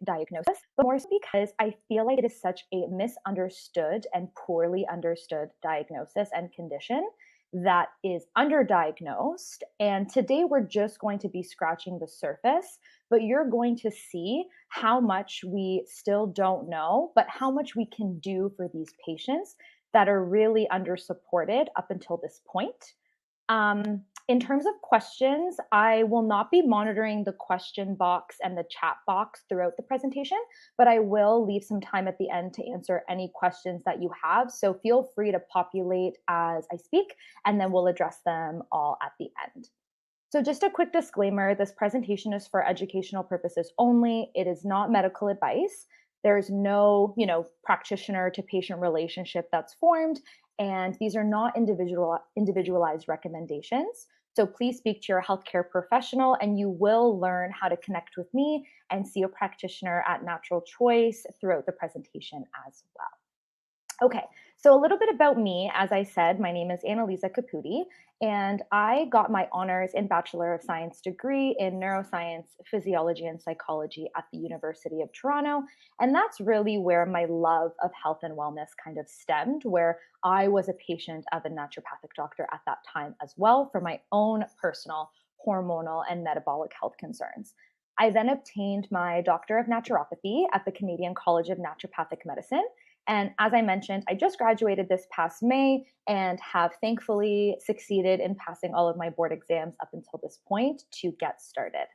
diagnosis, but more so because I feel like it is such a misunderstood and poorly understood diagnosis and condition that is underdiagnosed. And today we're just going to be scratching the surface, but you're going to see how much we still don't know, but how much we can do for these patients that are really under supported up until this point. In terms of questions, I will not be monitoring the question box and the chat box throughout the presentation, but I will leave some time at the end to answer any questions that you have. So feel free to populate as I speak, and then we'll address them all at the end. So just a quick disclaimer, this presentation is for educational purposes only. It is not medical advice. There's no, practitioner to patient relationship that's formed, and these are not individualized recommendations. So please speak to your healthcare professional, and you will learn how to connect with me and see a practitioner at Natural Choice throughout the presentation as well. Okay, so a little bit about me. As I said, my name is Annalisa Caputi, and I got my honors in Bachelor of Science degree in neuroscience, physiology, and psychology at the University of Toronto. And that's really where my love of health and wellness kind of stemmed, where I was a patient of a naturopathic doctor at that time as well for my own personal hormonal and metabolic health concerns. I then obtained my Doctor of Naturopathy at the Canadian College of Naturopathic Medicine. And as I mentioned, I just graduated this past May and have thankfully succeeded in passing all of my board exams up until this point to get started.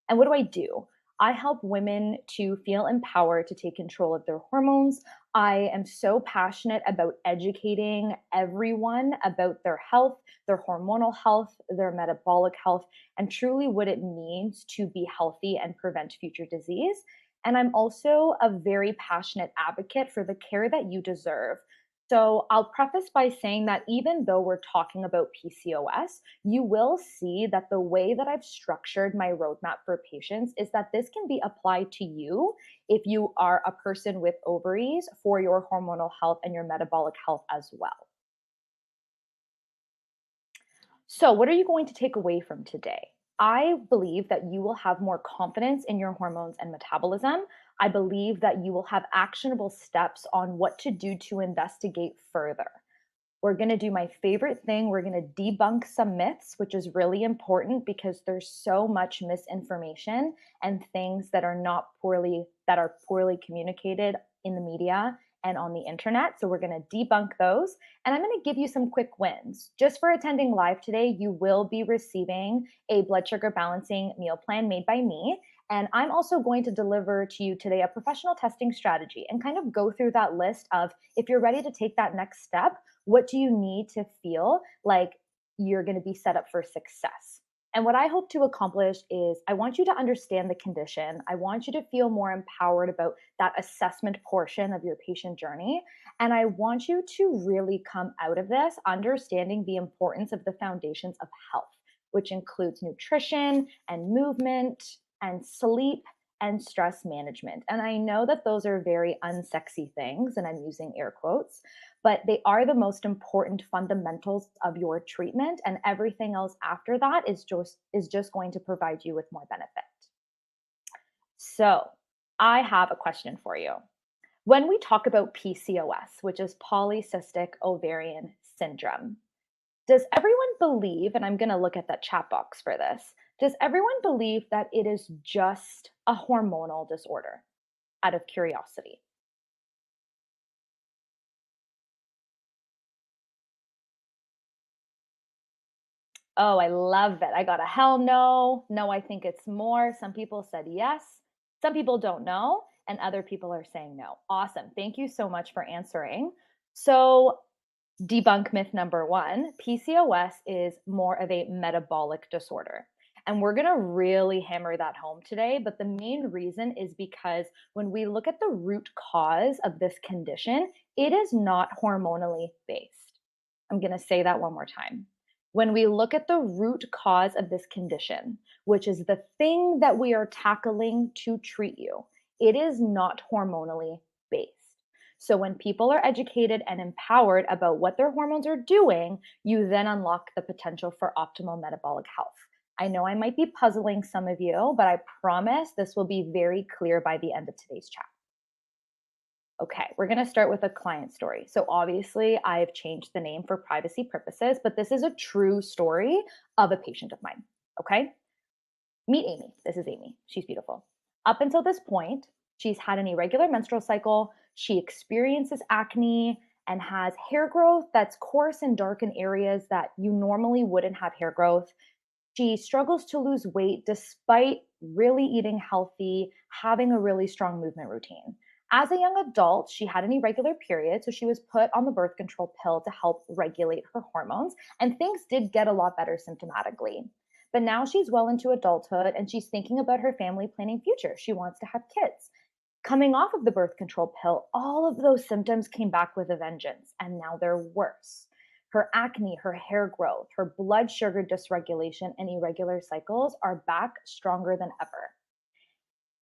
And what do? I help women to feel empowered to take control of their hormones. I am so passionate about educating everyone about their health, their hormonal health, their metabolic health, and truly what it means to be healthy and prevent future disease. And I'm also a very passionate advocate for the care that you deserve. So I'll preface by saying that even though we're talking about PCOS, you will see that the way that I've structured my roadmap for patients is that this can be applied to you if you are a person with ovaries for your hormonal health and your metabolic health as well. So, what are you going to take away from today? I believe that you will have more confidence in your hormones and metabolism. I believe that you will have actionable steps on what to do to investigate further. We're going to do my favorite thing. We're going to debunk some myths, which is really important because there's so much misinformation and things that are poorly communicated in the media and on the internet. So we're going to debunk those. And I'm going to give you some quick wins. Just for attending live today, you will be receiving a blood sugar balancing meal plan made by me. And I'm also going to deliver to you today a professional testing strategy and kind of go through that list of if you're ready to take that next step, what do you need to feel like you're going to be set up for success? And what I hope to accomplish is I want you to understand the condition. I want you to feel more empowered about that assessment portion of your patient journey. And I want you to really come out of this understanding the importance of the foundations of health, which includes nutrition and movement and sleep and stress management. And I know that those are very unsexy things, and I'm using air quotes, but they are the most important fundamentals of your treatment, and everything else after that is just going to provide you with more benefit. So, I have a question for you. When we talk about PCOS, which is polycystic ovarian syndrome, does everyone believe, and I'm going to look at that chat box for this, does everyone believe that it is just a hormonal disorder out of curiosity? Oh, I love it. I got a hell no. No, I think it's more. Some people said yes. Some people don't know. And other people are saying no. Awesome. Thank you so much for answering. So, debunk myth number one, PCOS is more of a metabolic disorder. And we're going to really hammer that home today. But the main reason is because when we look at the root cause of this condition, it is not hormonally based. I'm going to say that one more time. When we look at the root cause of this condition, which is the thing that we are tackling to treat you, it is not hormonally based. So when people are educated and empowered about what their hormones are doing, you then unlock the potential for optimal metabolic health. I know I might be puzzling some of you, but I promise this will be very clear by the end of today's chat. Okay, we're going to start with a client story. So, obviously, I've changed the name for privacy purposes, but this is a true story of a patient of mine. Okay, meet Amy. This is Amy. She's beautiful. Up until this point, she's had an irregular menstrual cycle. She experiences acne and has hair growth that's coarse and dark in areas that you normally wouldn't have hair growth. She struggles to lose weight despite really eating healthy, having a really strong movement routine. As a young adult, she had an irregular period, so she was put on the birth control pill to help regulate her hormones, and things did get a lot better symptomatically. But now she's well into adulthood and she's thinking about her family planning future. She wants to have kids. Coming off of the birth control pill, all of those symptoms came back with a vengeance, and now they're worse. Her acne, her hair growth, her blood sugar dysregulation, and irregular cycles are back stronger than ever.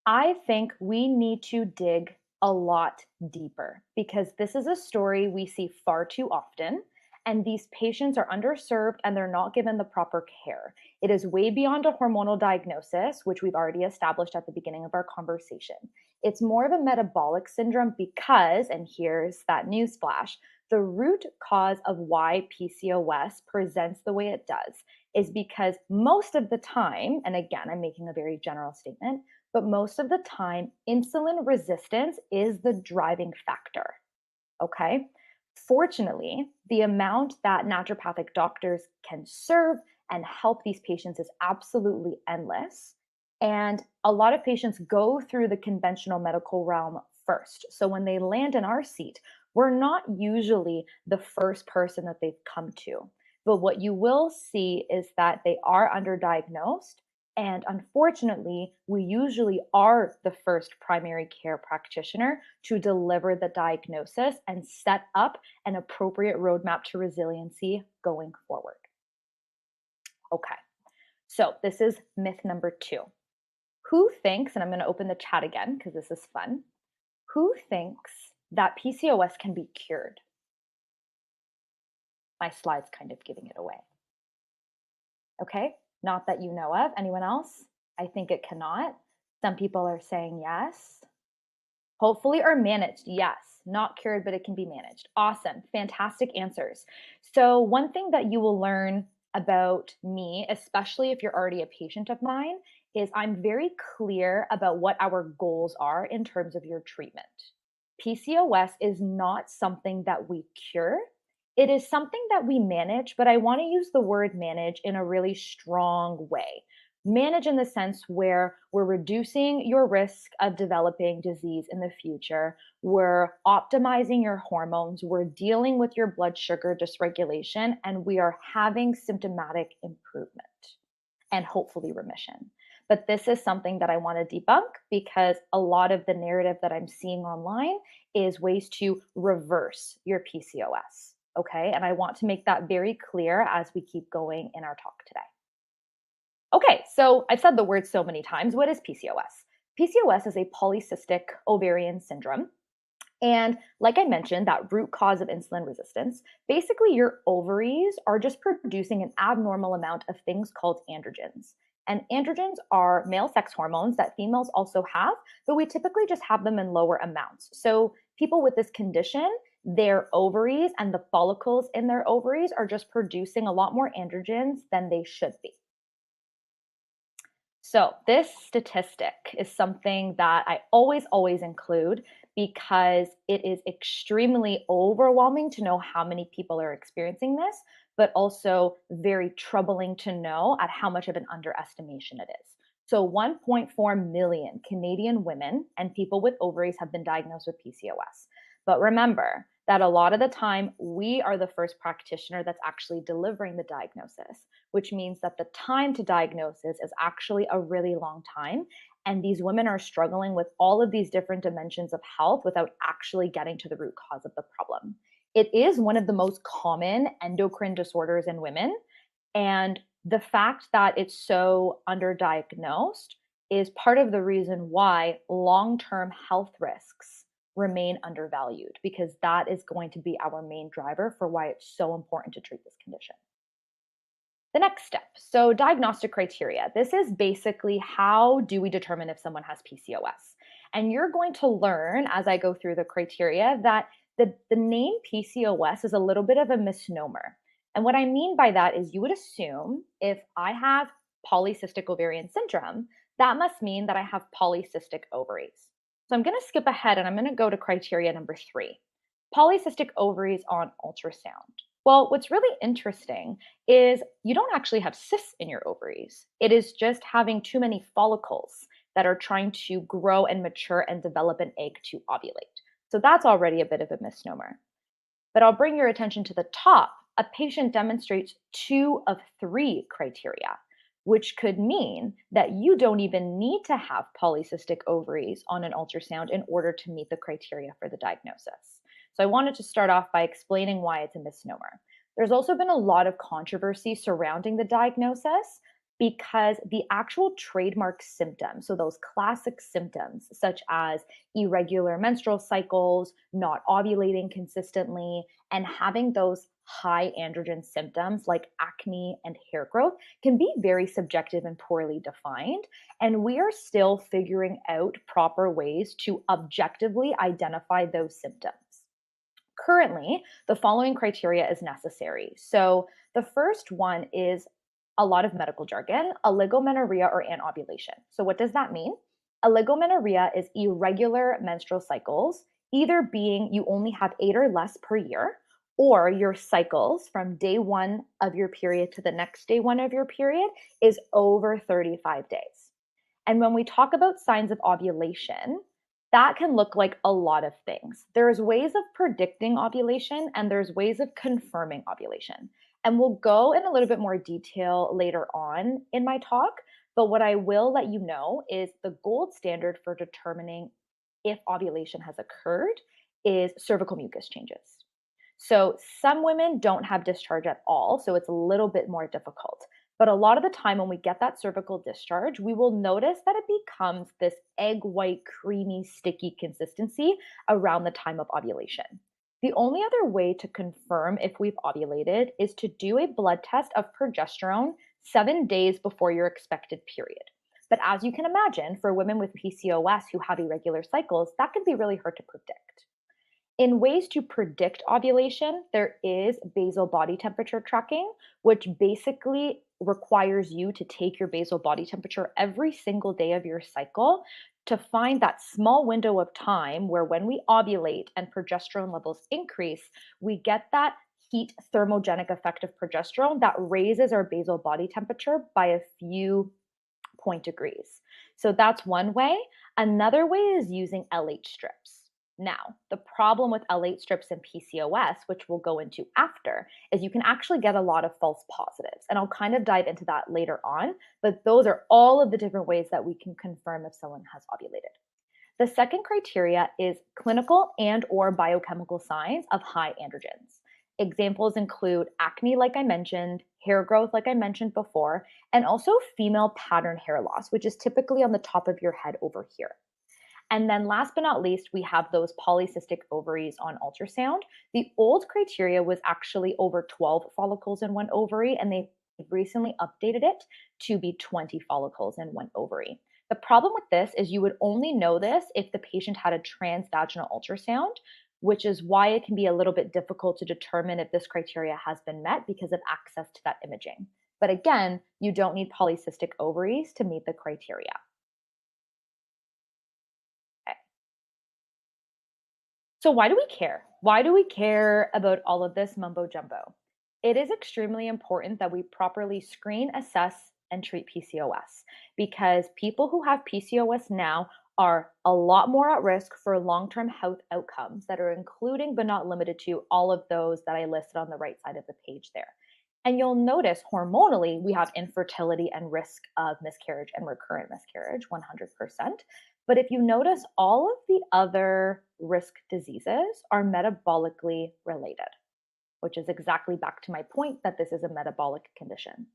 I think we need to dig a lot deeper because this is a story we see far too often. And these patients are underserved and they're not given the proper care. It is way beyond a hormonal diagnosis, which we've already established at the beginning of our conversation. It's more of a metabolic syndrome because, and here's that newsflash, the root cause of why PCOS presents the way it does is because most of the time, and again, I'm making a very general statement, but most of the time, insulin resistance is the driving factor. Okay. Fortunately, the amount that naturopathic doctors can serve and help these patients is absolutely endless. And a lot of patients go through the conventional medical realm first. So when they land in our seat, we're not usually the first person that they've come to. But what you will see is that they are underdiagnosed. And unfortunately, we usually are the first primary care practitioner to deliver the diagnosis and set up an appropriate roadmap to resiliency going forward. Okay, so this is myth number 2. Who thinks, and I'm going to open the chat again because this is fun, who thinks that PCOS can be cured? My slide's kind of giving it away. Okay, not that you know of. Anyone else? I think it cannot. Some people are saying yes. Hopefully, or managed. Yes, not cured, but it can be managed. Awesome. Fantastic answers. So, one thing that you will learn about me, especially if you're already a patient of mine, is I'm very clear about what our goals are in terms of your treatment. PCOS is not something that we cure. It is something that we manage, but I want to use the word manage in a really strong way. Manage in the sense where we're reducing your risk of developing disease in the future. We're optimizing your hormones. We're dealing with your blood sugar dysregulation, and we are having symptomatic improvement and hopefully remission. But this is something that I want to debunk because a lot of the narrative that I'm seeing online is ways to reverse your PCOS. Okay. And I want to make that very clear as we keep going in our talk today. Okay, so I've said the word so many times. What is PCOS? PCOS is a polycystic ovarian syndrome. And like I mentioned, that root cause of insulin resistance, basically your ovaries are just producing an abnormal amount of things called androgens. And androgens are male sex hormones that females also have, but we typically just have them in lower amounts. So people with this condition, their ovaries and the follicles in their ovaries are just producing a lot more androgens than they should be. So, this statistic is something that I always include because it is extremely overwhelming to know how many people are experiencing this, but also very troubling to know at how much of an underestimation it is. So, 1.4 million Canadian women and people with ovaries have been diagnosed with PCOS. But remember that a lot of the time, we are the first practitioner that's actually delivering the diagnosis, which means that the time to diagnosis is actually a really long time. And these women are struggling with all of these different dimensions of health without actually getting to the root cause of the problem. It is one of the most common endocrine disorders in women. And the fact that it's so underdiagnosed is part of the reason why long-term health risks remain undervalued, because that is going to be our main driver for why it's so important to treat this condition. The next step. So, diagnostic criteria. This is basically how do we determine if someone has PCOS? And you're going to learn as I go through the criteria that the name PCOS is a little bit of a misnomer. And what I mean by that is you would assume if I have polycystic ovarian syndrome, that must mean that I have polycystic ovaries. So I'm going to skip ahead and I'm going to go to criteria number 3, polycystic ovaries on ultrasound. Well, what's really interesting is you don't actually have cysts in your ovaries. It is just having too many follicles that are trying to grow and mature and develop an egg to ovulate. So that's already a bit of a misnomer. But I'll bring your attention to the top. A patient demonstrates 2 of 3 criteria, which could mean that you don't even need to have polycystic ovaries on an ultrasound in order to meet the criteria for the diagnosis. So I wanted to start off by explaining why it's a misnomer. There's also been a lot of controversy surrounding the diagnosis because the actual trademark symptoms, so those classic symptoms such as irregular menstrual cycles, not ovulating consistently, and having those high androgen symptoms like acne and hair growth can be very subjective and poorly defined. And we are still figuring out proper ways to objectively identify those symptoms. Currently, the following criteria is necessary. So the first one is a lot of medical jargon, oligomenorrhea or anovulation. So what does that mean? Oligomenorrhea is irregular menstrual cycles, either being you only have 8 or less per year, or your cycles from day 1 of your period to the next day 1 of your period is over 35 days. And when we talk about signs of ovulation, that can look like a lot of things. There's ways of predicting ovulation and there's ways of confirming ovulation. And we'll go in a little bit more detail later on in my talk. But what I will let you know is the gold standard for determining if ovulation has occurred is cervical mucus changes. So some women don't have discharge at all, so it's a little bit more difficult. But a lot of the time, when we get that cervical discharge, we will notice that it becomes this egg white, creamy, sticky consistency around the time of ovulation. The only other way to confirm if we've ovulated is to do a blood test of progesterone 7 days before your expected period. But as you can imagine, for women with PCOS who have irregular cycles, that can be really hard to predict. In ways to predict ovulation, there is basal body temperature tracking, which basically requires you to take your basal body temperature every single day of your cycle to find that small window of time where when we ovulate and progesterone levels increase, we get that heat thermogenic effect of progesterone that raises our basal body temperature by a few point degrees. So that's one way. Another way is using LH strips. Now, the problem with LH strips and PCOS, which we'll go into after, is you can actually get a lot of false positives. And I'll kind of dive into that later on, but those are all of the different ways that we can confirm if someone has ovulated. The second criteria is clinical and or biochemical signs of high androgens. Examples include acne, like I mentioned, hair growth, like I mentioned before, and also female pattern hair loss, which is typically on the top of your head over here. And then last but not least, we have those polycystic ovaries on ultrasound. The old criteria was actually over 12 follicles in one ovary, and they recently updated it to be 20 follicles in one ovary. The problem with this is you would only know this if the patient had a transvaginal ultrasound, which is why it can be a little bit difficult to determine if this criteria has been met because of access to that imaging. But again, you don't need polycystic ovaries to meet the criteria. Okay. So, why do we care? Why do we care about all of this mumbo jumbo? It is extremely important that we properly screen, assess, and treat PCOS because people who have PCOS now are a lot more at risk for long term health outcomes that are including but not limited to all of those that I listed on the right side of the page there. And you'll notice hormonally, we have infertility and risk of miscarriage and recurrent miscarriage 100%. But if you notice, all of the other risk diseases are metabolically related, which is exactly back to my point that this is a metabolic condition.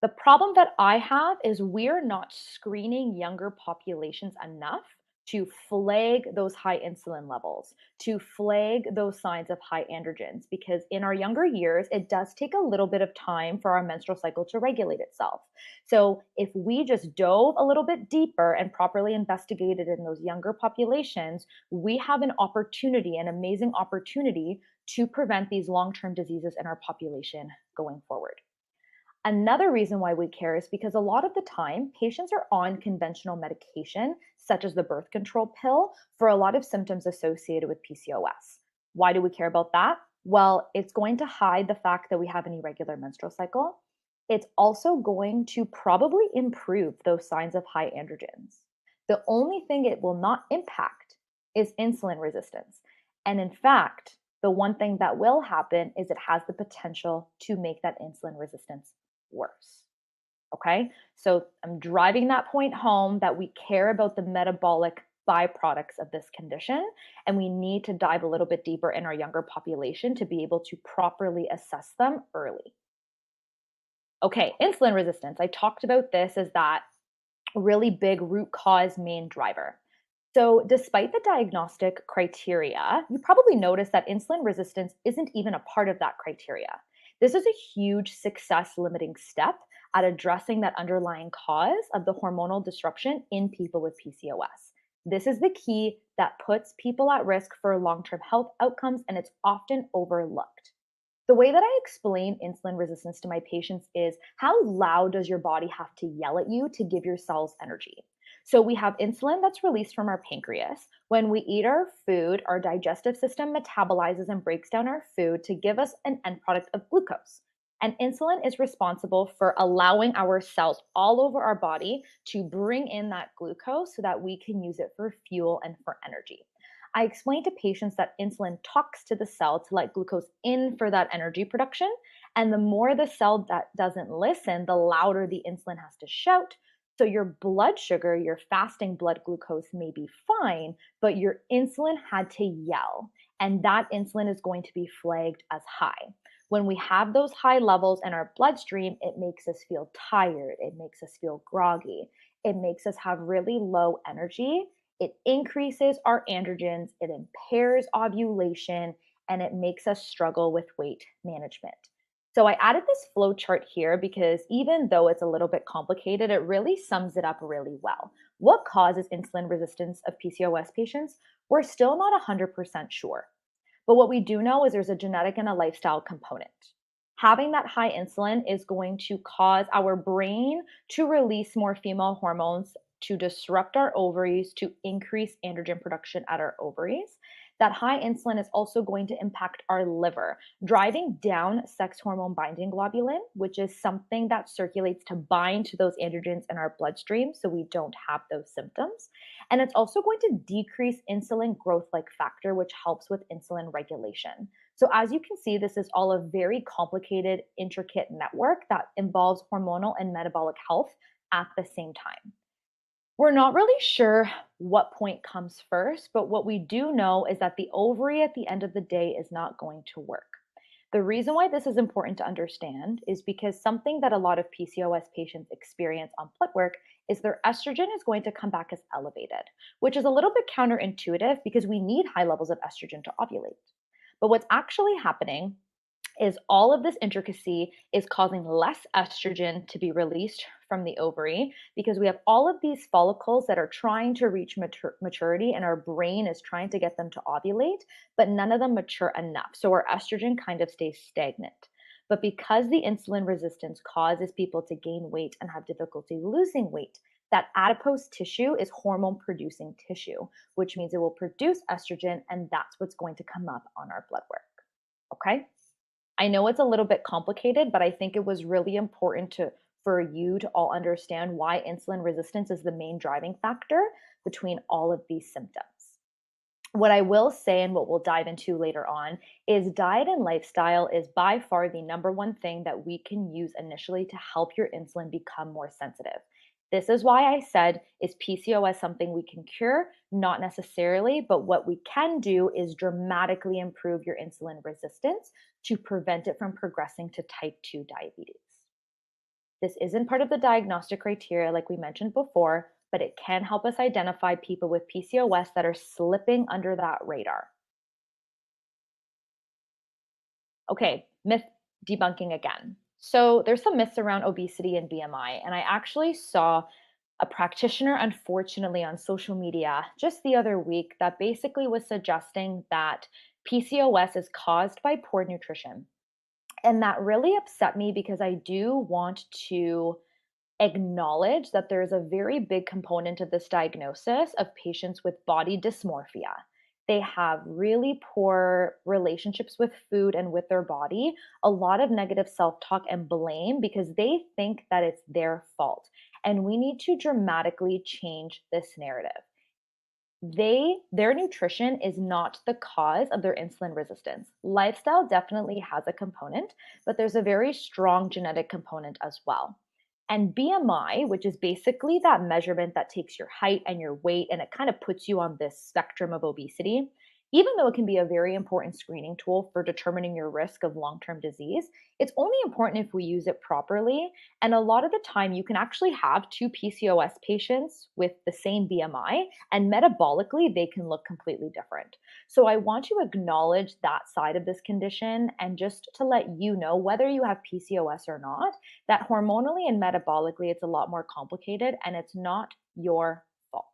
The problem that I have is we're not screening younger populations enough to flag those high insulin levels, to flag those signs of high androgens, because in our younger years, it does take a little bit of time for our menstrual cycle to regulate itself. So, if we just dove a little bit deeper and properly investigated in those younger populations, we have an opportunity, an amazing opportunity to prevent these long term diseases in our population going forward. Another reason why we care is because a lot of the time, patients are on conventional medication, such as the birth control pill, for a lot of symptoms associated with PCOS. Why do we care about that? Well, it's going to hide the fact that we have an irregular menstrual cycle. It's also going to probably improve those signs of high androgens. The only thing it will not impact is insulin resistance. And in fact, the one thing that will happen is it has the potential to make that insulin resistance worse. Okay. So I'm driving that point home that we care about the metabolic byproducts of this condition, and we need to dive a little bit deeper in our younger population to be able to properly assess them early. Okay, insulin resistance. I talked about this as that really big root cause main driver. So, despite the diagnostic criteria, you probably noticed that insulin resistance isn't even a part of that criteria. This is a huge success limiting step at addressing that underlying cause of the hormonal disruption in people with PCOS. This is the key that puts people at risk for long term health outcomes, and it's often overlooked. The way that I explain insulin resistance to my patients is how loud does your body have to yell at you to give your cells energy? So we have insulin that's released from our pancreas. When we eat our food, our digestive system metabolizes and breaks down our food to give us an end product of glucose. And insulin is responsible for allowing our cells all over our body to bring in that glucose so that we can use it for fuel and for energy. I explain to patients that insulin talks to the cell to let glucose in for that energy production. And the more the cell that doesn't listen, the louder the insulin has to shout. So your blood sugar, your fasting blood glucose may be fine, but your insulin had to yell. And that insulin is going to be flagged as high. When we have those high levels in our bloodstream, it makes us feel tired. It makes us feel groggy. It makes us have really low energy. It increases our androgens, it impairs ovulation, and it makes us struggle with weight management. So I added this flow chart here because even though it's a little bit complicated, it really sums it up really well. What causes insulin resistance of PCOS patients? We're still not 100% sure. But what we do know is there's a genetic and a lifestyle component. Having that high insulin is going to cause our brain to release more female hormones to disrupt our ovaries, to increase androgen production at our ovaries. That high insulin is also going to impact our liver, driving down sex hormone binding globulin, which is something that circulates to bind to those androgens in our bloodstream so we don't have those symptoms. And it's also going to decrease insulin growth like factor, which helps with insulin regulation. So, as you can see, this is all a very complicated, intricate network that involves hormonal and metabolic health at the same time. We're not really sure what point comes first, but what we do know is that the ovary at the end of the day is not going to work. The reason why this is important to understand is because something that a lot of PCOS patients experience on blood work is their estrogen is going to come back as elevated, which is a little bit counterintuitive because we need high levels of estrogen to ovulate. But what's actually happening is all of this intricacy is causing less estrogen to be released from the ovary because we have all of these follicles that are trying to reach maturity and our brain is trying to get them to ovulate, but none of them mature enough. So our estrogen kind of stays stagnant. But because the insulin resistance causes people to gain weight and have difficulty losing weight, that adipose tissue is hormone producing tissue, which means it will produce estrogen, and that's what's going to come up on our blood work. Okay? I know it's a little bit complicated, but I think it was really important for you to all understand why insulin resistance is the main driving factor between all of these symptoms. What I will say and what we'll dive into later on is diet and lifestyle is by far the number one thing that we can use initially to help your insulin become more sensitive. This is why I said, is PCOS something we can cure? Not necessarily, but what we can do is dramatically improve your insulin resistance to prevent it from progressing to type 2 diabetes. This isn't part of the diagnostic criteria, like we mentioned before, but it can help us identify people with PCOS that are slipping under that radar. Okay, myth debunking again. So there's some myths around obesity and BMI, and I actually saw a practitioner, unfortunately, on social media just the other week that basically was suggesting that PCOS is caused by poor nutrition. And that really upset me because I do want to acknowledge that there's a very big component of this diagnosis of patients with body dysmorphia. They have really poor relationships with food and with their body, a lot of negative self talk and blame because they think that it's their fault. And we need to dramatically change this narrative. Their nutrition is not the cause of their insulin resistance. Lifestyle definitely has a component, but there's a very strong genetic component as well. And BMI, which is basically that measurement that takes your height and your weight and it kind of puts you on this spectrum of obesity, even though it can be a very important screening tool for determining your risk of long-term disease, it's only important if we use it properly. And a lot of the time you can actually have two PCOS patients with the same BMI and metabolically they can look completely different. So I want to acknowledge that side of this condition and just to let you know whether you have PCOS or not, that hormonally and metabolically it's a lot more complicated and it's not your fault.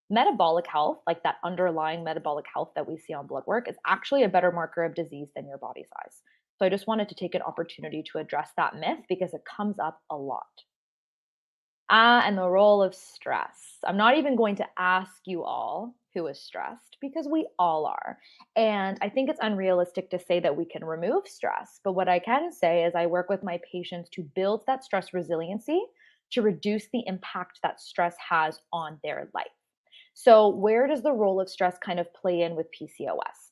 Metabolic health, like that underlying metabolic health that we see on blood work, is actually a better marker of disease than your body size. So I just wanted to take an opportunity to address that myth because it comes up a lot. And the role of stress. I'm not even going to ask you all who is stressed because we all are. And I think it's unrealistic to say that we can remove stress. But what I can say is I work with my patients to build that stress resiliency to reduce the impact that stress has on their life. So, where does the role of stress kind of play in with PCOS?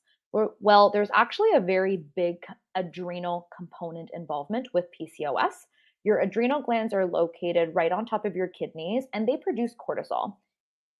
Well, there's actually a very big adrenal component involvement with PCOS. Your adrenal glands are located right on top of your kidneys and they produce cortisol.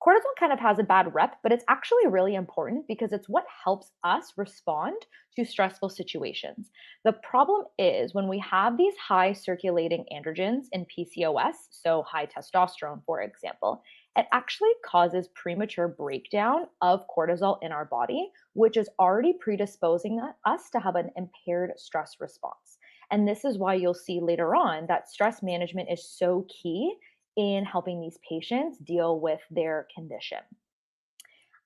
Cortisol kind of has a bad rep, but it's actually really important because it's what helps us respond to stressful situations. The problem is when we have these high circulating androgens in PCOS, so high testosterone, for example, it actually causes premature breakdown of cortisol in our body, which is already predisposing us to have an impaired stress response. And this is why you'll see later on that stress management is so key in helping these patients deal with their condition.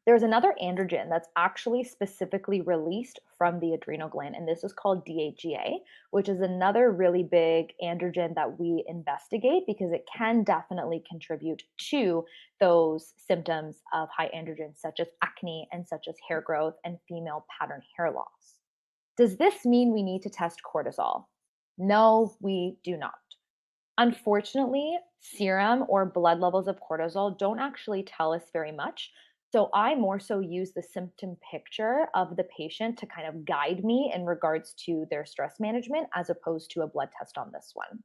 There's another androgen that's actually specifically released from the adrenal gland, and this is called DHEA, which is another really big androgen that we investigate because it can definitely contribute to those symptoms of high androgens, such as acne and such as hair growth and female pattern hair loss. Does this mean we need to test cortisol? No, we do not. Unfortunately, serum or blood levels of cortisol don't actually tell us very much. So I more so use the symptom picture of the patient to kind of guide me in regards to their stress management as opposed to a blood test on this one.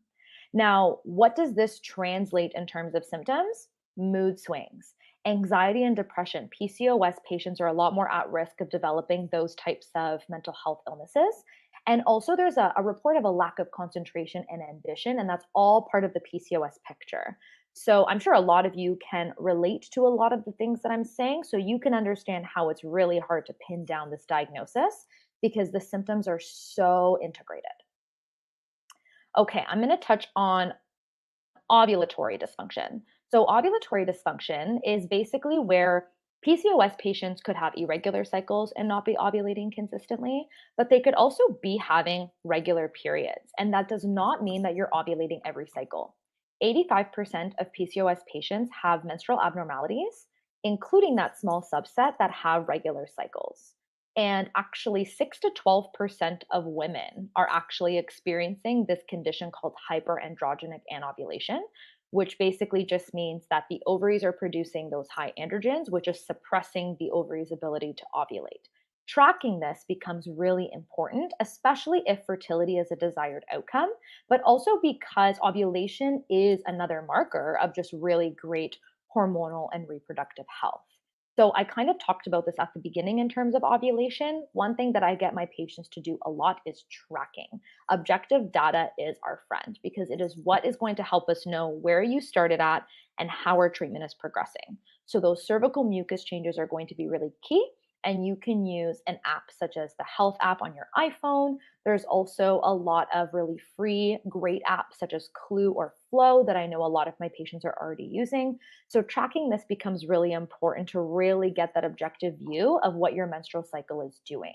Now, what does this translate in terms of symptoms? Mood swings, anxiety and depression. PCOS patients are a lot more at risk of developing those types of mental health illnesses. And also, there's a report of a lack of concentration and ambition, and that's all part of the PCOS picture. So, I'm sure a lot of you can relate to a lot of the things that I'm saying, so you can understand how it's really hard to pin down this diagnosis because the symptoms are so integrated. Okay, I'm going to touch on ovulatory dysfunction. So, ovulatory dysfunction is basically where PCOS patients could have irregular cycles and not be ovulating consistently, but they could also be having regular periods. And that does not mean that you're ovulating every cycle. 85% of PCOS patients have menstrual abnormalities, including that small subset that have regular cycles. And actually, 6 to 12% of women are actually experiencing this condition called hyperandrogenic anovulation, which basically just means that the ovaries are producing those high androgens, which is suppressing the ovaries' ability to ovulate. Tracking this becomes really important, especially if fertility is a desired outcome, but also because ovulation is another marker of just really great hormonal and reproductive health. So I kind of talked about this at the beginning in terms of ovulation. One thing that I get my patients to do a lot is tracking. Objective data is our friend because it is what is going to help us know where you started at and how our treatment is progressing. So those cervical mucus changes are going to be really key. And you can use an app such as the Health app on your iPhone. There's also a lot of really free, great apps such as Clue or Flow that I know a lot of my patients are already using. So tracking this becomes really important to really get that objective view of what your menstrual cycle is doing.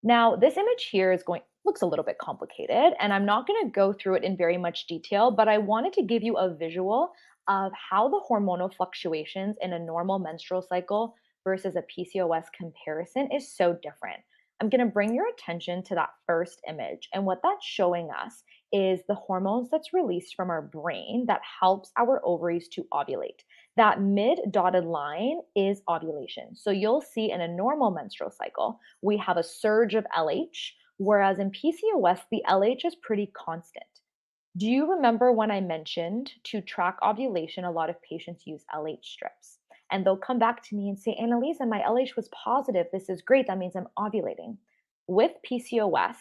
Now, this image here is going looks a little bit complicated, and I'm not going to go through it in very much detail, but I wanted to give you a visual of how the hormonal fluctuations in a normal menstrual cycle versus a PCOS comparison is so different. I'm going to bring your attention to that first image, and what that's showing us is the hormones that's released from our brain that helps our ovaries to ovulate. That mid dotted line is ovulation. So you'll see in a normal menstrual cycle, we have a surge of LH, whereas in PCOS, the LH is pretty constant. Do you remember when I mentioned to track ovulation, a lot of patients use LH strips? And they'll come back to me and say, Annalisa, my LH was positive. This is great. That means I'm ovulating. With PCOS,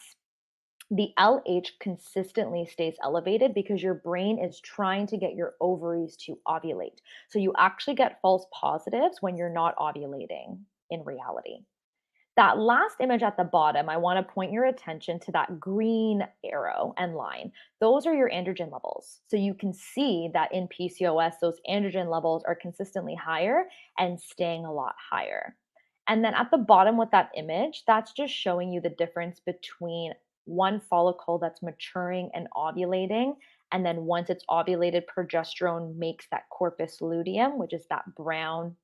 the LH consistently stays elevated because your brain is trying to get your ovaries to ovulate. So you actually get false positives when you're not ovulating in reality. That last image at the bottom, I want to point your attention to that green arrow and line. Those are your androgen levels. So you can see that in PCOS, those androgen levels are consistently higher and staying a lot higher. And then at the bottom with that image, that's just showing you the difference between one follicle that's maturing and ovulating. And then once it's ovulated, progesterone makes that corpus luteum, which is that brown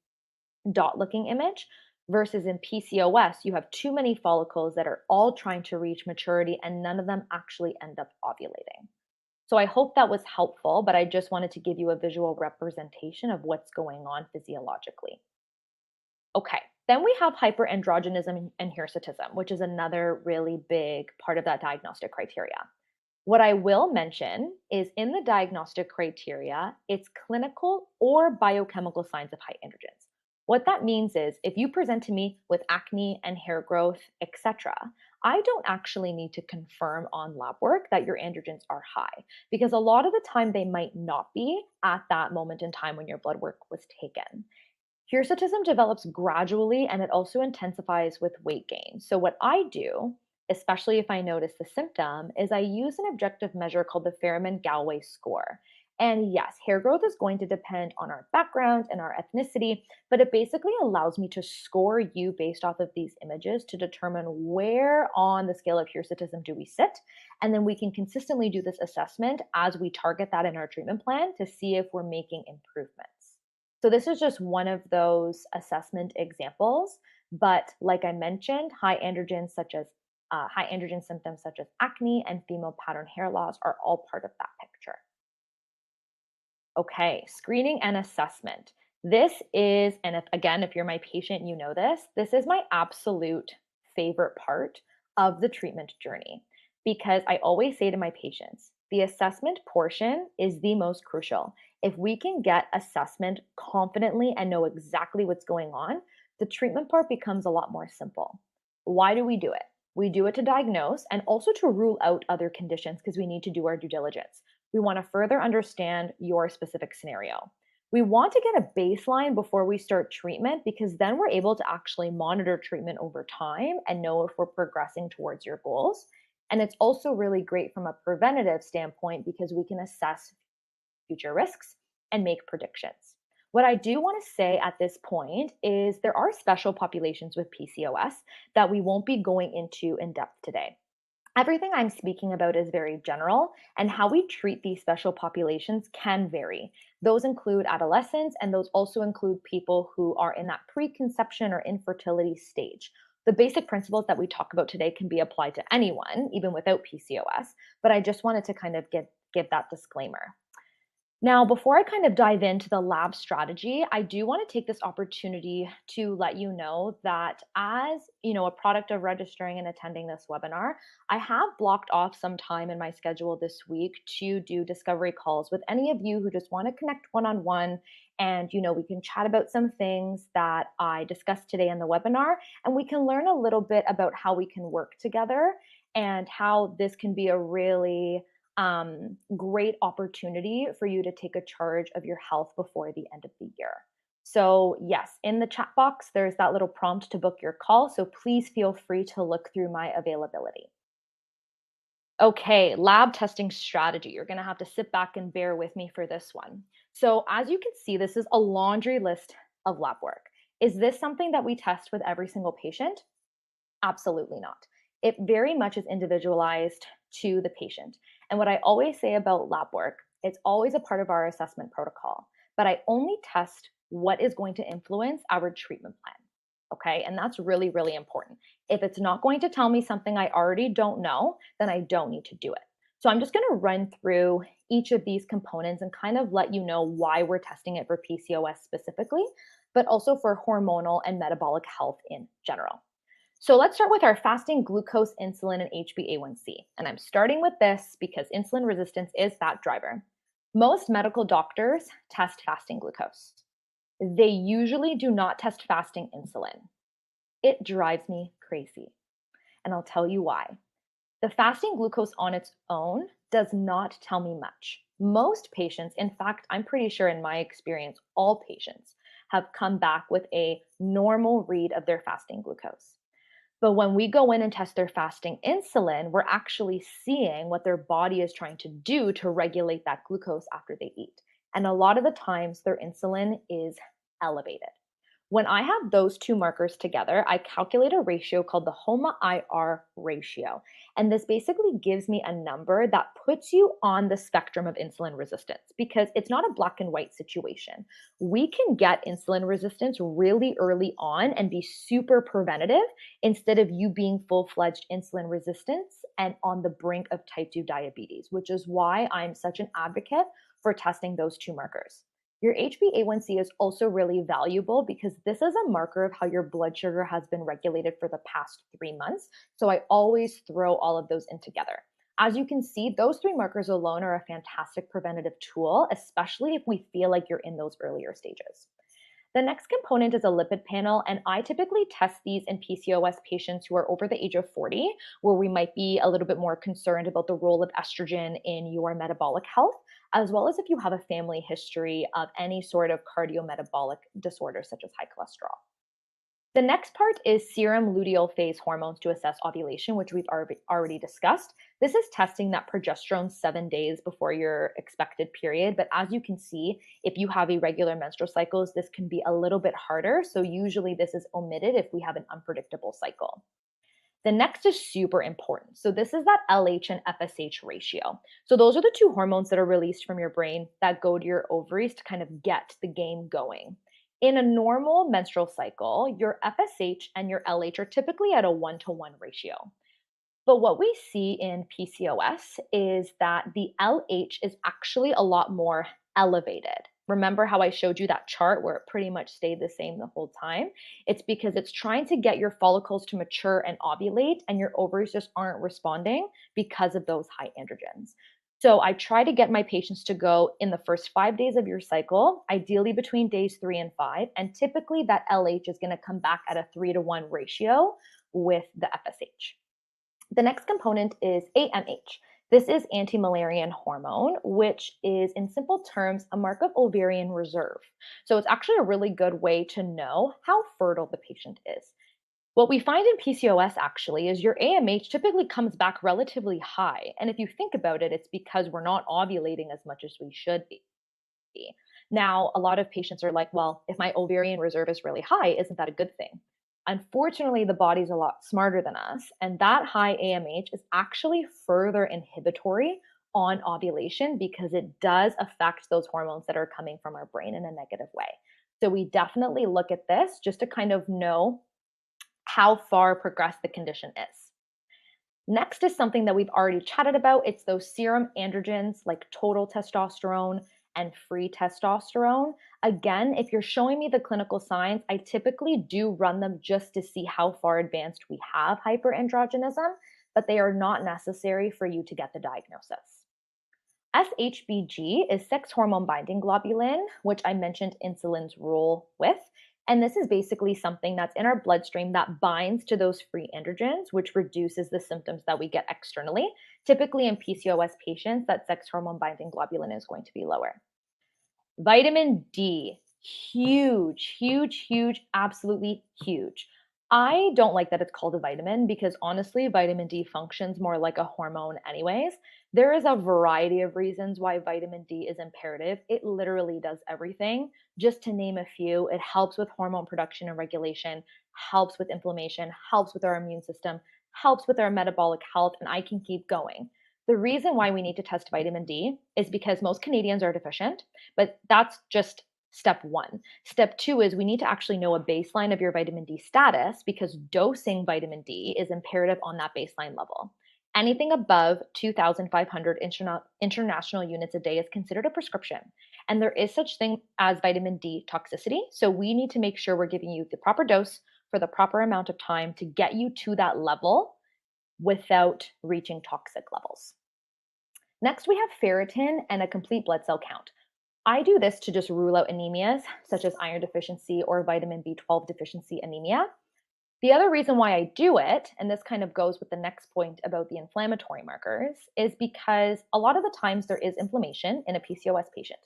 dot looking image. Versus in PCOS, you have too many follicles that are all trying to reach maturity and none of them actually end up ovulating. So I hope that was helpful, but I just wanted to give you a visual representation of what's going on physiologically. Okay, then we have hyperandrogenism and hirsutism, which is another really big part of that diagnostic criteria. What I will mention is in the diagnostic criteria, it's clinical or biochemical signs of high androgens. What that means is if you present to me with acne and hair growth, etc., I don't actually need to confirm on lab work that your androgens are high because a lot of the time they might not be at that moment in time when your blood work was taken. Hirsutism develops gradually and it also intensifies with weight gain. So, what I do, especially if I notice the symptom, is I use an objective measure called the Ferriman Galway score. And yes, hair growth is going to depend on our background and our ethnicity, but it basically allows me to score you based off of these images to determine where on the scale of hirsutism do we sit. And then we can consistently do this assessment as we target that in our treatment plan to see if we're making improvements. So this is just one of those assessment examples. But like I mentioned, high androgen symptoms such as acne and female pattern hair loss are all part of that picture. Okay, screening and assessment. This is, and if you're my patient, you know this is my absolute favorite part of the treatment journey because I always say to my patients, the assessment portion is the most crucial. If we can get assessment confidently and know exactly what's going on, the treatment part becomes a lot more simple. Why do we do it? We do it to diagnose and also to rule out other conditions because we need to do our due diligence. We want to further understand your specific scenario. We want to get a baseline before we start treatment because then we're able to actually monitor treatment over time and know if we're progressing towards your goals. And it's also really great from a preventative standpoint because we can assess future risks and make predictions. What I do want to say at this point is there are special populations with PCOS that we won't be going into in depth today. Everything I'm speaking about is very general, and how we treat these special populations can vary. Those include adolescents, and those also include people who are in that preconception or infertility stage. The basic principles that we talk about today can be applied to anyone, even without PCOS, but I just wanted to kind of give that disclaimer. Now, before I kind of dive into the lab strategy, I do want to take this opportunity to let you know that as, a product of registering and attending this webinar, I have blocked off some time in my schedule this week to do discovery calls with any of you who just want to connect one-on-one and, we can chat about some things that I discussed today in the webinar and we can learn a little bit about how we can work together and how this can be a really great opportunity for you to take a charge of your health before the end of the year. So, yes, in the chat box, there's that little prompt to book your call. So, please feel free to look through my availability. Okay, lab testing strategy. You're going to have to sit back and bear with me for this one. So, as you can see, this is a laundry list of lab work. Is this something that we test with every single patient? Absolutely not. It very much is individualized to the patient. And what I always say about lab work, it's always a part of our assessment protocol, but I only test what is going to influence our treatment plan. Okay. And that's really, really important. If it's not going to tell me something I already don't know, then I don't need to do it. So I'm just going to run through each of these components and kind of let you know why we're testing it for PCOS specifically, but also for hormonal and metabolic health in general. So let's start with our fasting glucose, insulin, and HbA1c. And I'm starting with this because insulin resistance is that driver. Most medical doctors test fasting glucose. They usually do not test fasting insulin. It drives me crazy. And I'll tell you why. The fasting glucose on its own does not tell me much. Most patients, in fact, I'm pretty sure in my experience, all patients have come back with a normal read of their fasting glucose. But when we go in and test their fasting insulin, we're actually seeing what their body is trying to do to regulate that glucose after they eat. And a lot of the times, their insulin is elevated. When I have those two markers together, I calculate a ratio called the HOMA-IR ratio. And this basically gives me a number that puts you on the spectrum of insulin resistance because it's not a black and white situation. We can get insulin resistance really early on and be super preventative instead of you being full-fledged insulin resistance and on the brink of type 2 diabetes, which is why I'm such an advocate for testing those two markers. Your HbA1c is also really valuable because this is a marker of how your blood sugar has been regulated for the past 3 months. So I always throw all of those in together. As you can see, those three markers alone are a fantastic preventative tool, especially if we feel like you're in those earlier stages. The next component is a lipid panel, and I typically test these in PCOS patients who are over the age of 40, where we might be a little bit more concerned about the role of estrogen in your metabolic health, as well as if you have a family history of any sort of cardiometabolic disorder, such as high cholesterol. The next part is serum luteal phase hormones to assess ovulation, which we've already discussed. This is testing that progesterone 7 days before your expected period. But as you can see, if you have irregular menstrual cycles, this can be a little bit harder. So usually this is omitted if we have an unpredictable cycle. The next is super important. So this is that LH and FSH ratio. So those are the two hormones that are released from your brain that go to your ovaries to kind of get the game going. In a normal menstrual cycle, your FSH and your LH are typically at a 1-to-1 ratio. But what we see in PCOS is that the LH is actually a lot more elevated. Remember how I showed you that chart where it pretty much stayed the same the whole time? It's because it's trying to get your follicles to mature and ovulate, and your ovaries just aren't responding because of those high androgens. So I try to get my patients to go in the first 5 days of your cycle, ideally between days 3 and 5. And typically that LH is going to come back at a 3-to-1 ratio with the FSH. The next component is AMH. This is anti-Müllerian hormone, which is, in simple terms, a mark of ovarian reserve. So it's actually a really good way to know how fertile the patient is. What we find in PCOS actually is your AMH typically comes back relatively high. And if you think about it, it's because we're not ovulating as much as we should be. Now, a lot of patients are like, well, if my ovarian reserve is really high, isn't that a good thing? Unfortunately, the body's a lot smarter than us, and that high AMH is actually further inhibitory on ovulation because it does affect those hormones that are coming from our brain in a negative way. So we definitely look at this just to kind of know how far progressed the condition is. Next is something that we've already chatted about. It's those serum androgens like total testosterone and free testosterone. Again, if you're showing me the clinical signs, I typically do run them just to see how far advanced we have hyperandrogenism, but they are not necessary for you to get the diagnosis. SHBG is sex hormone binding globulin, which I mentioned insulin's role with. And this is basically something that's in our bloodstream that binds to those free androgens, which reduces the symptoms that we get externally. Typically in PCOS patients, that sex hormone binding globulin is going to be lower. Vitamin D, huge, huge, huge, absolutely huge. I don't like that it's called a vitamin because honestly, vitamin D functions more like a hormone, anyways. There is a variety of reasons why vitamin D is imperative. It literally does everything. Just to name a few, it helps with hormone production and regulation, helps with inflammation, helps with our immune system, helps with our metabolic health, and I can keep going. The reason why we need to test vitamin D is because most Canadians are deficient, but that's just step one. Step two is we need to actually know a baseline of your vitamin D status because dosing vitamin D is imperative on that baseline level. Anything above 2,500 international units a day is considered a prescription. And there is such thing as vitamin D toxicity. So we need to make sure we're giving you the proper dose for the proper amount of time to get you to that level without reaching toxic levels. Next, we have ferritin and a complete blood cell count. I do this to just rule out anemias such as iron deficiency or vitamin B12 deficiency anemia. The other reason why I do it, and this kind of goes with the next point about the inflammatory markers, is because a lot of the times there is inflammation in a PCOS patient.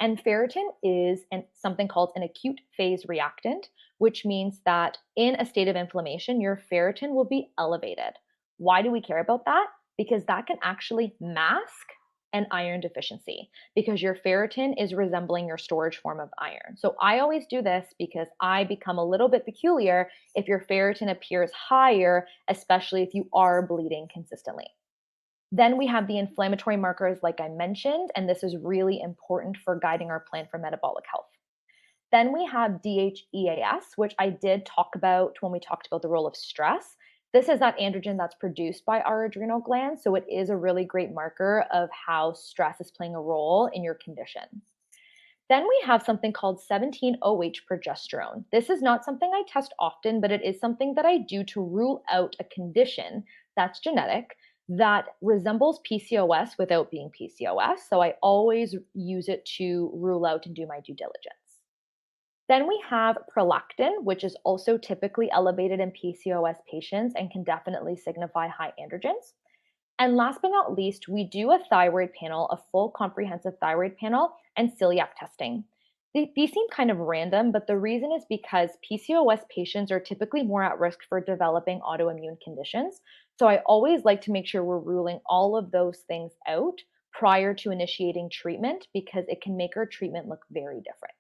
And ferritin is something called an acute phase reactant, which means that in a state of inflammation, your ferritin will be elevated. Why do we care about that? Because that can actually mask an iron deficiency because your ferritin is resembling your storage form of iron. So I always do this because I become a little bit peculiar if your ferritin appears higher, especially if you are bleeding consistently. Then we have the inflammatory markers, like I mentioned, and this is really important for guiding our plan for metabolic health. Then we have DHEAS, which I did talk about when we talked about the role of stress. This is that androgen that's produced by our adrenal glands, so it is a really great marker of how stress is playing a role in your condition. Then we have something called 17-OH progesterone. This is not something I test often, but it is something that I do to rule out a condition that's genetic that resembles PCOS without being PCOS. So I always use it to rule out and do my due diligence. Then we have prolactin, which is also typically elevated in PCOS patients and can definitely signify high androgens. And last but not least, we do a thyroid panel, a full comprehensive thyroid panel, and celiac testing. These seem kind of random, but the reason is because PCOS patients are typically more at risk for developing autoimmune conditions. So I always like to make sure we're ruling all of those things out prior to initiating treatment because it can make our treatment look very different.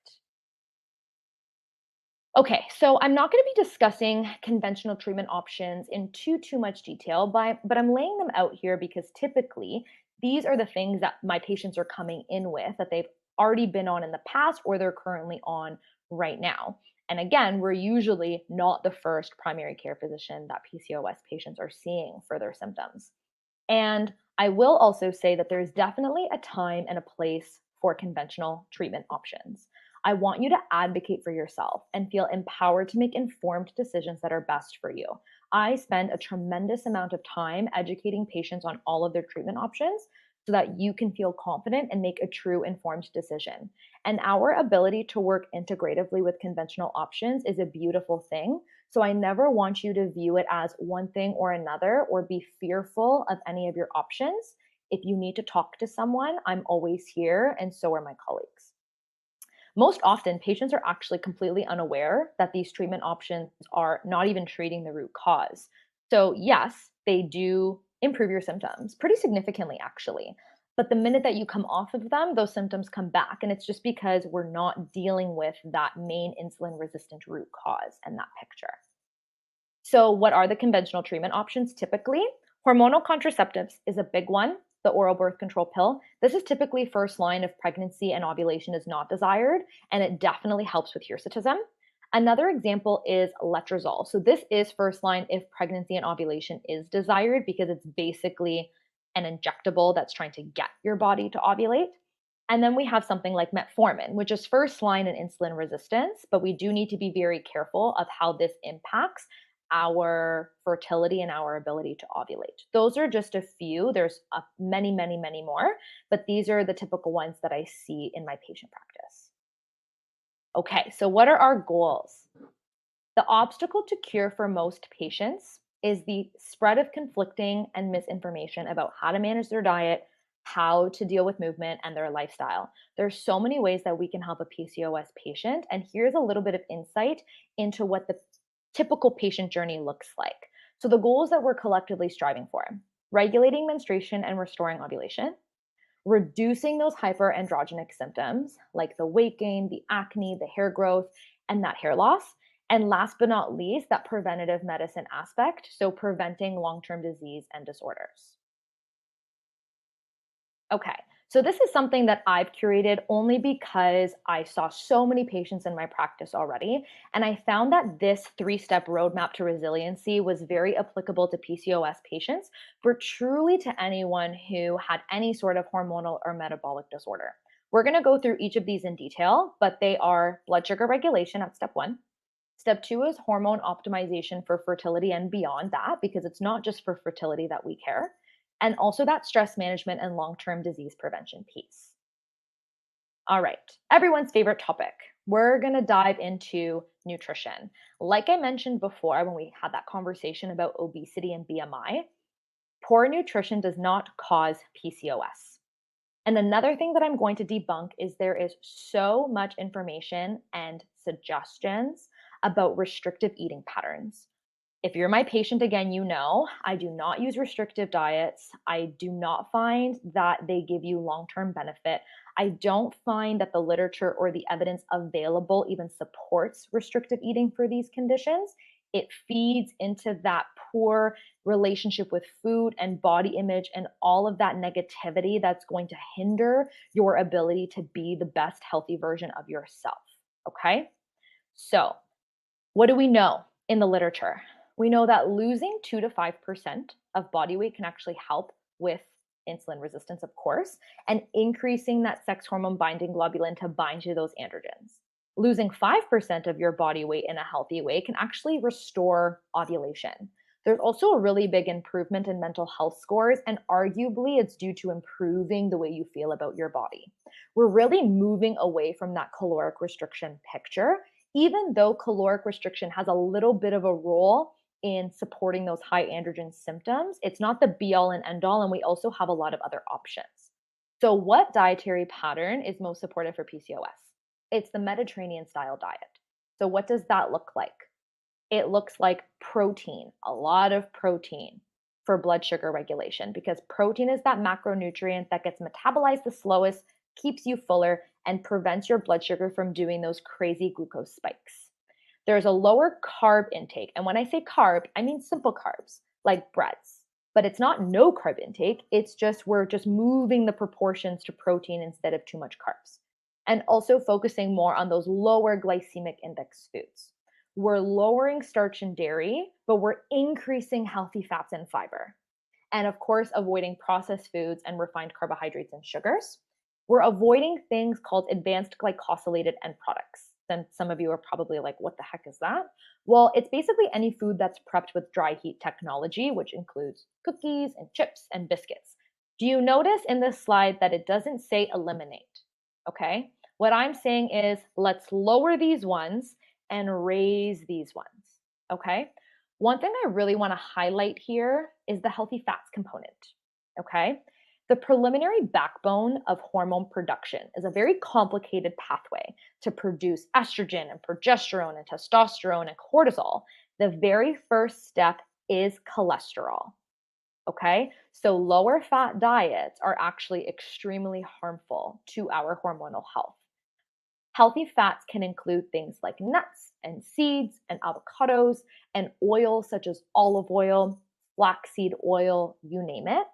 Okay, so I'm not going to be discussing conventional treatment options in too much detail, but I'm laying them out here because typically these are the things that my patients are coming in with that they've already been on in the past or they're currently on right now. And again, we're usually not the first primary care physician that PCOS patients are seeing for their symptoms. And I will also say that there's definitely a time and a place for conventional treatment options. I want you to advocate for yourself and feel empowered to make informed decisions that are best for you. I spend a tremendous amount of time educating patients on all of their treatment options so that you can feel confident and make a true informed decision. And our ability to work integratively with conventional options is a beautiful thing. So I never want you to view it as one thing or another or be fearful of any of your options. If you need to talk to someone, I'm always here, and so are my colleagues. Most often, patients are actually completely unaware that these treatment options are not even treating the root cause. So, yes, they do improve your symptoms pretty significantly, actually. But the minute that you come off of them, those symptoms come back. And it's just because we're not dealing with that main insulin resistant root cause and that picture. So, what are the conventional treatment options typically? Hormonal contraceptives is a big one, the oral birth control pill. This is typically first line if pregnancy and ovulation is not desired, and it definitely helps with hirsutism. Another example is letrozole. So, this is first line if pregnancy and ovulation is desired because it's basically an injectable that's trying to get your body to ovulate. And then we have something like metformin, which is first line in insulin resistance, but we do need to be very careful of how this impacts our fertility and our ability to ovulate. Those are just a few. There's many, many, many more, but these are the typical ones that I see in my patient practice. Okay, so what are our goals? The obstacle to cure for most patients is the spread of conflicting and misinformation about how to manage their diet, how to deal with movement, and their lifestyle. There's so many ways that we can help a PCOS patient, and here's a little bit of insight into what the typical patient journey looks like. So the goals that we're collectively striving for: regulating menstruation and restoring ovulation, reducing those hyperandrogenic symptoms like the weight gain, the acne, the hair growth, and that hair loss. And last but not least, that preventative medicine aspect, so preventing long term disease and disorders. Okay, so this is something that I've curated only because I saw so many patients in my practice already. And I found that this 3 step roadmap to resiliency was very applicable to PCOS patients, but truly to anyone who had any sort of hormonal or metabolic disorder. We're going to go through each of these in detail, but they are blood sugar regulation at step 1. Step 2 is hormone optimization for fertility and beyond that, because it's not just for fertility that we care. And also that stress management and long term disease prevention piece. All right, everyone's favorite topic. We're going to dive into nutrition. Like I mentioned before, when we had that conversation about obesity and BMI, poor nutrition does not cause PCOS. And another thing that I'm going to debunk is there is so much information and suggestions about restrictive eating patterns. If you're my patient, again, you know I do not use restrictive diets. I do not find that they give you long term benefit. I don't find that the literature or the evidence available even supports restrictive eating for these conditions. It feeds into that poor relationship with food and body image and all of that negativity that's going to hinder your ability to be the best healthy version of yourself. Okay. So, what do we know in the literature? We know that losing 2 to 5% of body weight can actually help with insulin resistance, of course, and increasing that sex hormone binding globulin to bind to those androgens. Losing 5% of your body weight in a healthy way can actually restore ovulation. There's also a really big improvement in mental health scores, and arguably it's due to improving the way you feel about your body. We're really moving away from that caloric restriction picture, even though caloric restriction has a little bit of a role in supporting those high androgen symptoms. It's not the be all and end all, and we also have a lot of other options. So, what dietary pattern is most supportive for PCOS? It's the Mediterranean style diet. So, what does that look like? It looks like protein, a lot of protein for blood sugar regulation, because protein is that macronutrient that gets metabolized the slowest, keeps you fuller, and prevents your blood sugar from doing those crazy glucose spikes. There's a lower carb intake. And when I say carb, I mean simple carbs like breads. But it's not no carb intake. It's just we're just moving the proportions to protein instead of too much carbs. And also focusing more on those lower glycemic index foods. We're lowering starch and dairy, but we're increasing healthy fats and fiber. And of course, avoiding processed foods and refined carbohydrates and sugars. We're avoiding things called advanced glycosylated end products. Then some of you are probably like, what the heck is that? Well, it's basically any food that's prepped with dry heat technology, which includes cookies and chips and biscuits. Do you notice in this slide that it doesn't say eliminate? Okay. What I'm saying is let's lower these ones and raise these ones. Okay. One thing I really want to highlight here is the healthy fats component. Okay. The preliminary backbone of hormone production is a very complicated pathway to produce estrogen and progesterone and testosterone and cortisol. The very first step is cholesterol. Okay, so lower fat diets are actually extremely harmful to our hormonal health. Healthy fats can include things like nuts and seeds and avocados and oils such as olive oil, flaxseed oil, you name it.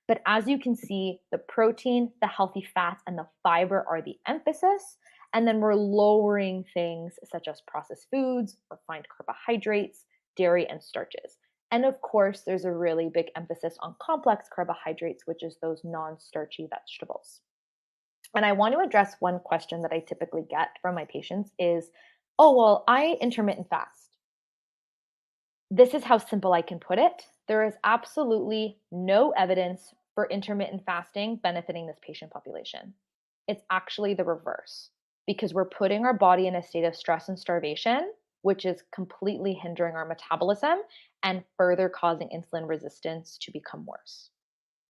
But as you can see, the protein, the healthy fats, and the fiber are the emphasis. And then we're lowering things such as processed foods, refined carbohydrates, dairy, and starches. And of course, there's a really big emphasis on complex carbohydrates, which is those non starchy vegetables. And I want to address one question that I typically get from my patients is, oh, well, I intermittent fast. This is how simple I can put it. There is absolutely no evidence for intermittent fasting benefiting this patient population. It's actually the reverse because we're putting our body in a state of stress and starvation, which is completely hindering our metabolism and further causing insulin resistance to become worse.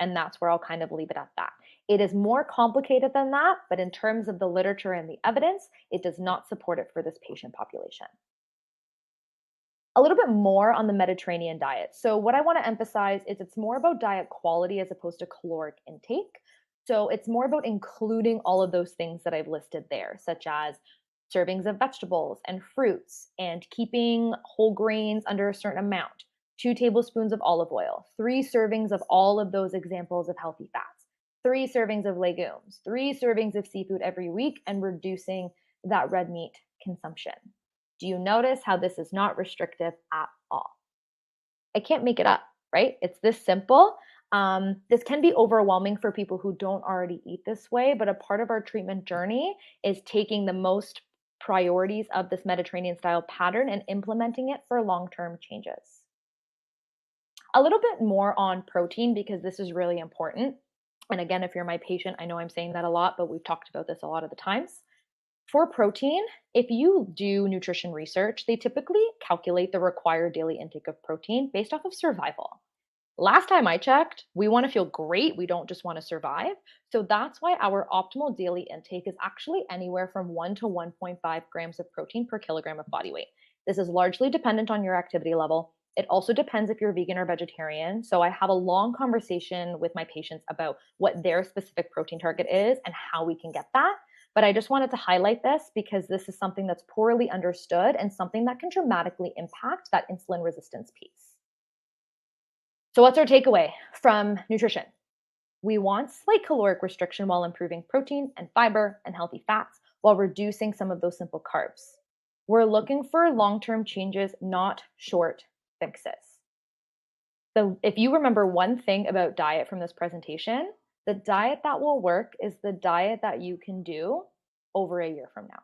And that's where I'll kind of leave it at that. It is more complicated than that, but in terms of the literature and the evidence, it does not support it for this patient population. A little bit more on the Mediterranean diet. So, what I want to emphasize is it's more about diet quality as opposed to caloric intake. So, it's more about including all of those things that I've listed there, such as servings of vegetables and fruits, and keeping whole grains under a certain amount, 2 tablespoons of olive oil, 3 servings of all of those examples of healthy fats, 3 servings of legumes, 3 servings of seafood every week, and reducing that red meat consumption. Do you notice how this is not restrictive at all? I can't make it up, right? It's this simple. This can be overwhelming for people who don't already eat this way, but a part of our treatment journey is taking the most priorities of this Mediterranean style pattern and implementing it for long term changes. A little bit more on protein because this is really important. And again, if you're my patient, I know I'm saying that a lot, but we've talked about this a lot of the times. For protein, if you do nutrition research, they typically calculate the required daily intake of protein based off of survival. Last time I checked, we want to feel great. We don't just want to survive. So that's why our optimal daily intake is actually anywhere from 1 to 1.5 grams of protein per kilogram of body weight. This is largely dependent on your activity level. It also depends if you're vegan or vegetarian. So I have a long conversation with my patients about what their specific protein target is and how we can get that. But I just wanted to highlight this because this is something that's poorly understood and something that can dramatically impact that insulin resistance piece. So, what's our takeaway from nutrition? We want slight caloric restriction while improving protein and fiber and healthy fats while reducing some of those simple carbs. We're looking for long term changes, not short fixes. So, if you remember one thing about diet from this presentation, the diet that will work is the diet that you can do over a year from now.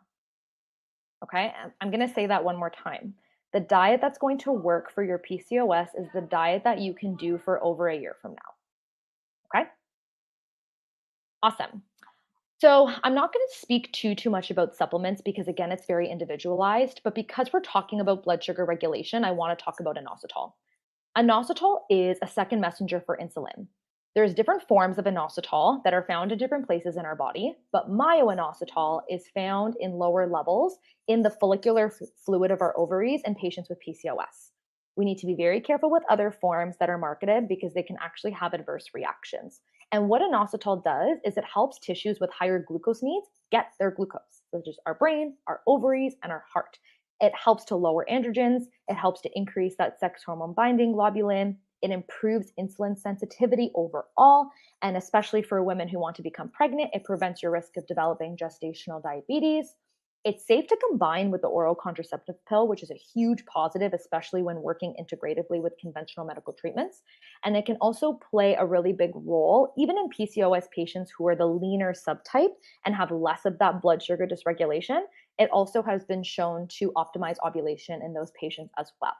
Okay, I'm going to say that one more time. The diet that's going to work for your PCOS is the diet that you can do for over a year from now. Okay, awesome. So I'm not going to speak too much about supplements because again, it's very individualized. But because we're talking about blood sugar regulation, I want to talk about inositol. Inositol is a second messenger for insulin. There's different forms of inositol that are found in different places in our body, but myoinositol is found in lower levels in the follicular fluid of our ovaries in patients with PCOS. We need to be very careful with other forms that are marketed because they can actually have adverse reactions. And what inositol does is it helps tissues with higher glucose needs get their glucose, such as our brain, our ovaries, and our heart. It helps to lower androgens. It helps to increase that sex hormone binding globulin. It improves insulin sensitivity overall. And especially for women who want to become pregnant, it prevents your risk of developing gestational diabetes. It's safe to combine with the oral contraceptive pill, which is a huge positive, especially when working integratively with conventional medical treatments. And it can also play a really big role, even in PCOS patients who are the leaner subtype and have less of that blood sugar dysregulation. It also has been shown to optimize ovulation in those patients as well.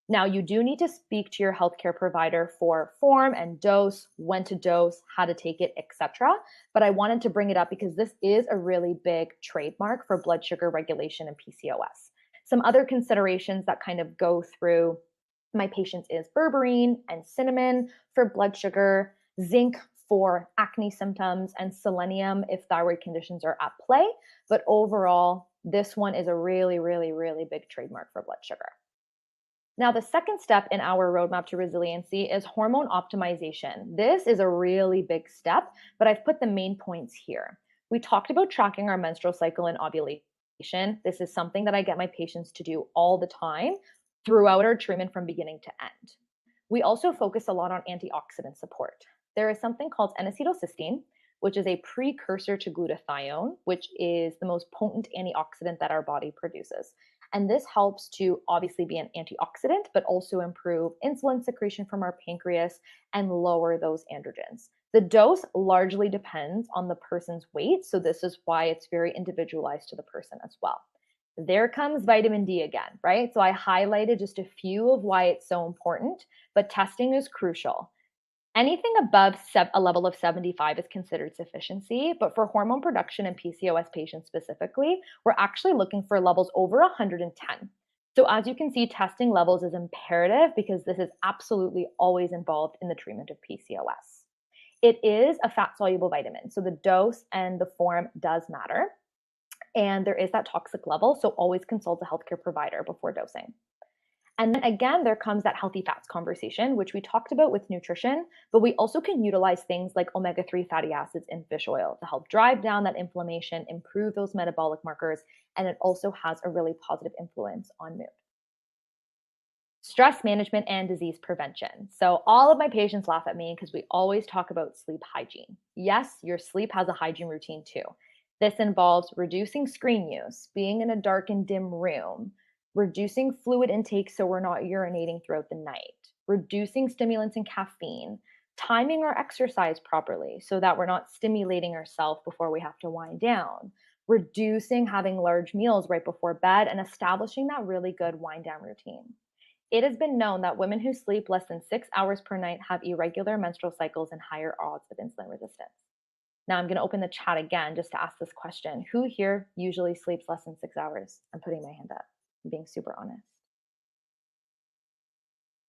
Now, you do need to speak to your healthcare provider for form and dose, when to dose, how to take it, etc. But I wanted to bring it up because this is a really big trademark for blood sugar regulation and PCOS. Some other considerations that kind of go through my patients is berberine and cinnamon for blood sugar, zinc for acne symptoms, and selenium if thyroid conditions are at play. But overall, this one is a really big trademark for blood sugar. Now, the second step in our roadmap to resiliency is hormone optimization. This is a really big step, but I've put the main points here. We talked about tracking our menstrual cycle and ovulation. This is something that I get my patients to do all the time throughout our treatment from beginning to end. We also focus a lot on antioxidant support. There is something called N-acetylcysteine, which is a precursor to glutathione, which is the most potent antioxidant that our body produces. And this helps to obviously be an antioxidant, but also improve insulin secretion from our pancreas and lower those androgens. The dose largely depends on the person's weight, so this is why it's very individualized to the person as well. There comes vitamin D again, right? So I highlighted just a few of why it's so important, but testing is crucial. Anything above a level of 75 is considered sufficiency, but for hormone production in PCOS patients specifically, we're actually looking for levels over 110. So as you can see, testing levels is imperative because this is absolutely always involved in the treatment of PCOS. It is a fat soluble vitamin, so the dose and the form does matter. And there is that toxic level, so always consult a healthcare provider before dosing. And then again, there comes that healthy fats conversation, which we talked about with nutrition, but we also can utilize things like omega 3 fatty acids in fish oil to help drive down that inflammation, improve those metabolic markers, and it also has a really positive influence on mood. Stress management and disease prevention. So, all of my patients laugh at me because we always talk about sleep hygiene. Yes, your sleep has a hygiene routine too. This involves reducing screen use, being in a dark and dim room, reducing fluid intake so we're not urinating throughout the night, reducing stimulants and caffeine, timing our exercise properly so that we're not stimulating ourselves before we have to wind down, reducing having large meals right before bed, and establishing that really good wind down routine. It has been known that women who sleep less than 6 hours per night have irregular menstrual cycles and higher odds of insulin resistance. Now I'm going to open the chat again just to ask this question. Who here usually sleeps less than 6 hours? I'm putting my hand up. I'm being super honest.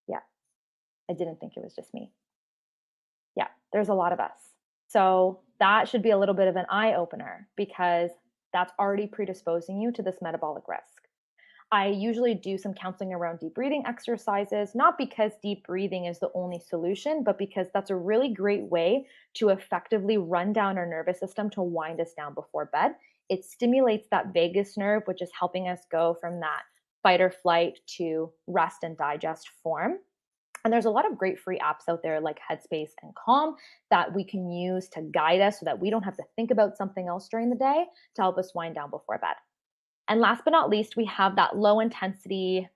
Yeah, I didn't think it was just me. Yeah, there's a lot of us. So that should be a little bit of an eye opener because that's already predisposing you to this metabolic risk. I usually do some counseling around deep breathing exercises, not because deep breathing is the only solution, but because that's a really great way to effectively run down our nervous system to wind us down before bed. It stimulates that vagus nerve, which is helping us go from that fight or flight to rest and digest form. And there's a lot of great free apps out there like Headspace and Calm that we can use to guide us so that we don't have to think about something else during the day to help us wind down before bed. And last but not least, we have that low intensity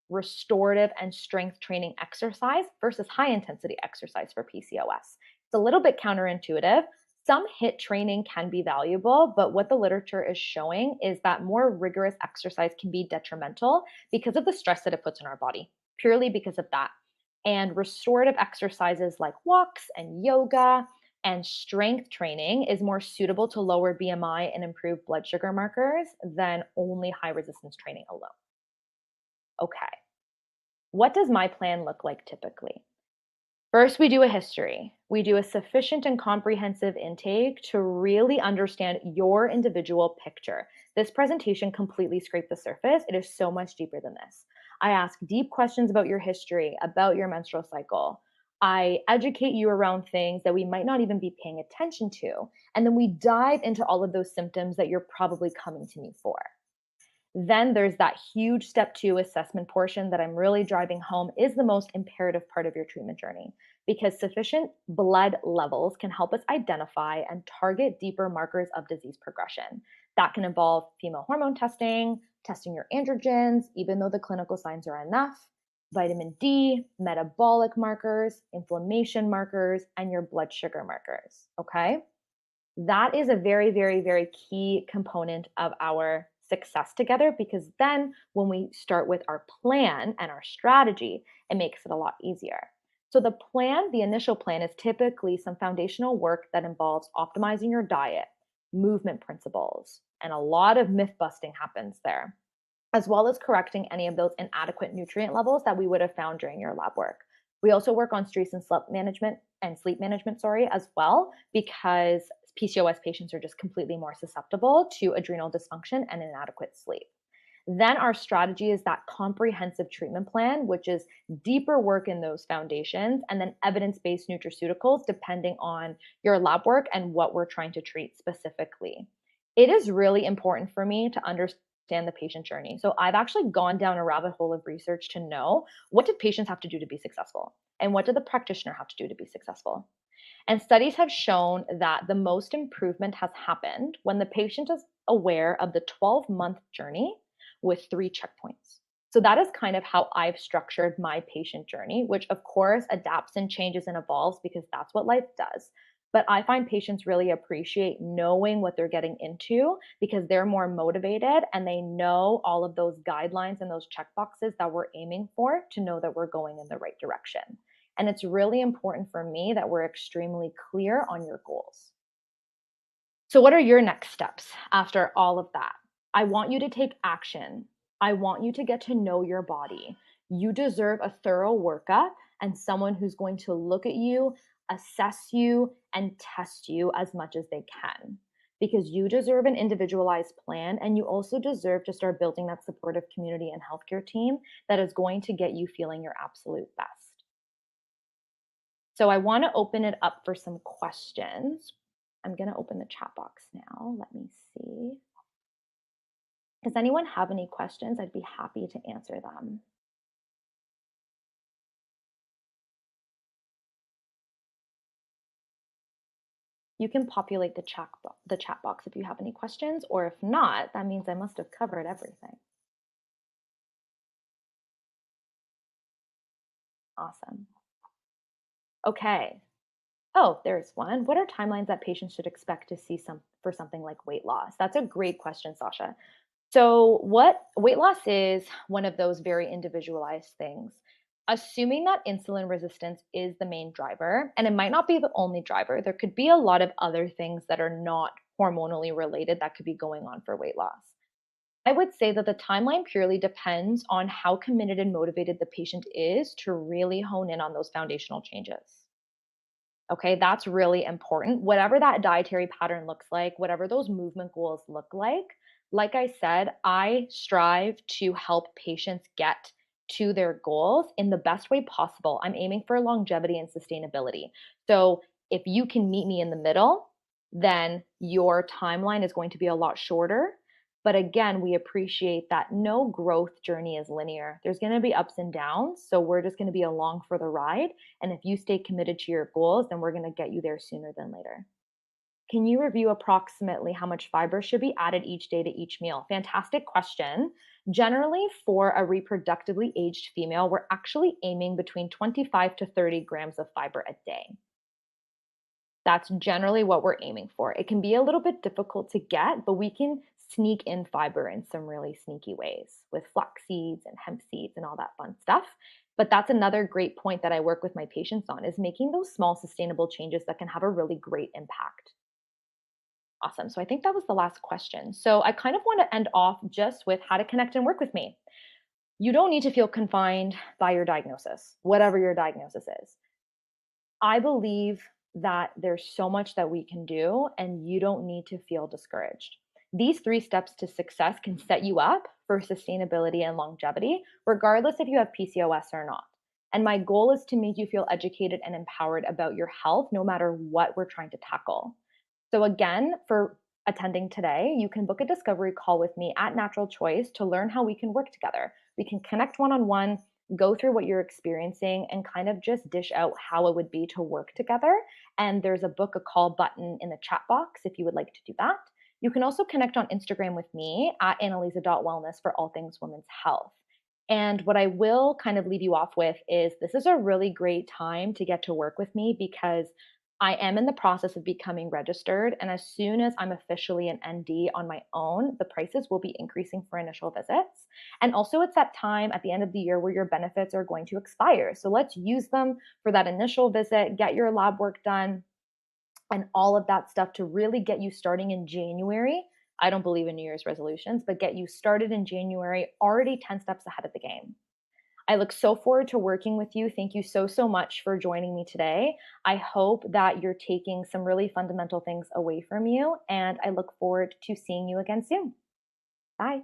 restorative and strength training exercise versus high intensity exercise for PCOS. It's a little bit counterintuitive. Some HIIT training can be valuable, but what the literature is showing is that more rigorous exercise can be detrimental because of the stress that it puts in our body, purely because of that. And restorative exercises like walks and yoga and strength training is more suitable to lower BMI and improve blood sugar markers than only high resistance training alone. Okay, what does my plan look like typically? First, we do a history. We do a sufficient and comprehensive intake to really understand your individual picture. This presentation completely scraped the surface. It is so much deeper than this. I ask deep questions about your history, about your menstrual cycle. I educate you around things that we might not even be paying attention to. And then we dive into all of those symptoms that you're probably coming to me for. Then there's that huge step 2 assessment portion that I'm really driving home is the most imperative part of your treatment journey because sufficient blood levels can help us identify and target deeper markers of disease progression. That can involve female hormone testing, testing your androgens, even though the clinical signs are enough, vitamin D, metabolic markers, inflammation markers, and your blood sugar markers. Okay. That is a very, very, very key component of our success together because then when we start with our plan and our strategy, it makes it a lot easier. So, the plan, the initial plan, is typically some foundational work that involves optimizing your diet, movement principles, and a lot of myth busting happens there, as well as correcting any of those inadequate nutrient levels that we would have found during your lab work. We also work on stress and sleep management, as well, because PCOS patients are just completely more susceptible to adrenal dysfunction and inadequate sleep. Then our strategy is that comprehensive treatment plan, which is deeper work in those foundations and then evidence-based nutraceuticals depending on your lab work and what we're trying to treat specifically. It is really important for me to understand the patient journey. So I've actually gone down a rabbit hole of research to know what did patients have to do to be successful and what did the practitioner have to do to be successful. And studies have shown that the most improvement has happened when the patient is aware of the 12-month journey with 3 checkpoints. So that is kind of how I've structured my patient journey, which of course adapts and changes and evolves because that's what life does. But I find patients really appreciate knowing what they're getting into because they're more motivated and they know all of those guidelines and those check boxes that we're aiming for to know that we're going in the right direction. And it's really important for me that we're extremely clear on your goals. So, what are your next steps after all of that? I want you to take action. I want you to get to know your body. You deserve a thorough workup and someone who's going to look at you, assess you, and test you as much as they can. Because you deserve an individualized plan and you also deserve to start building that supportive community and healthcare team that is going to get you feeling your absolute best. So I want to open it up for some questions. I'm going to open the chat box now. Let me see. Does anyone have any questions? I'd be happy to answer them. You can populate the chat box if you have any questions, or if not, that means I must have covered everything. Awesome. Okay. Oh, there's one. What are timelines that patients should expect to see for something like weight loss? That's a great question, Sasha. So, what weight loss is one of those very individualized things. Assuming that insulin resistance is the main driver, and it might not be the only driver, there could be a lot of other things that are not hormonally related that could be going on for weight loss. I would say that the timeline purely depends on how committed and motivated the patient is to really hone in on those foundational changes. Okay, that's really important. Whatever that dietary pattern looks like, whatever those movement goals look like I said, I strive to help patients get to their goals in the best way possible. I'm aiming for longevity and sustainability. So if you can meet me in the middle, then your timeline is going to be a lot shorter. But again, we appreciate that no growth journey is linear. There's going to be ups and downs. So we're just going to be along for the ride. And if you stay committed to your goals, then we're going to get you there sooner than later. Can you review approximately how much fiber should be added each day to each meal? Fantastic question. Generally, for a reproductively aged female, we're actually aiming between 25 to 30 grams of fiber a day. That's generally what we're aiming for. It can be a little bit difficult to get, but we can sneak in fiber in some really sneaky ways with flax seeds and hemp seeds and all that fun stuff. But that's another great point that I work with my patients on is making those small sustainable changes that can have a really great impact. Awesome. So I think that was the last question. So I kind of want to end off just with how to connect and work with me. You don't need to feel confined by your diagnosis, whatever your diagnosis is. I believe that there's so much that we can do, and you don't need to feel discouraged. These 3 steps to success can set you up for sustainability and longevity, regardless if you have PCOS or not. And my goal is to make you feel educated and empowered about your health, no matter what we're trying to tackle. So, again, for attending today, you can book a discovery call with me at Natural Choice to learn how we can work together. We can connect one on one, go through what you're experiencing, and kind of just dish out how it would be to work together. And there's a book a call button in the chat box if you would like to do that. You can also connect on Instagram with me at annalisa.wellness for all things women's health. And what I will kind of leave you off with is this is a really great time to get to work with me because I am in the process of becoming registered. And as soon as I'm officially an ND on my own, the prices will be increasing for initial visits. And also, it's that time at the end of the year where your benefits are going to expire. So let's use them for that initial visit, get your lab work done, and all of that stuff to really get you starting in January. I don't believe in New Year's resolutions, but get you started in January, already 10 steps ahead of the game. I look so forward to working with you. Thank you so, so much for joining me today. I hope that you're taking some really fundamental things away from you, and I look forward to seeing you again soon. Bye.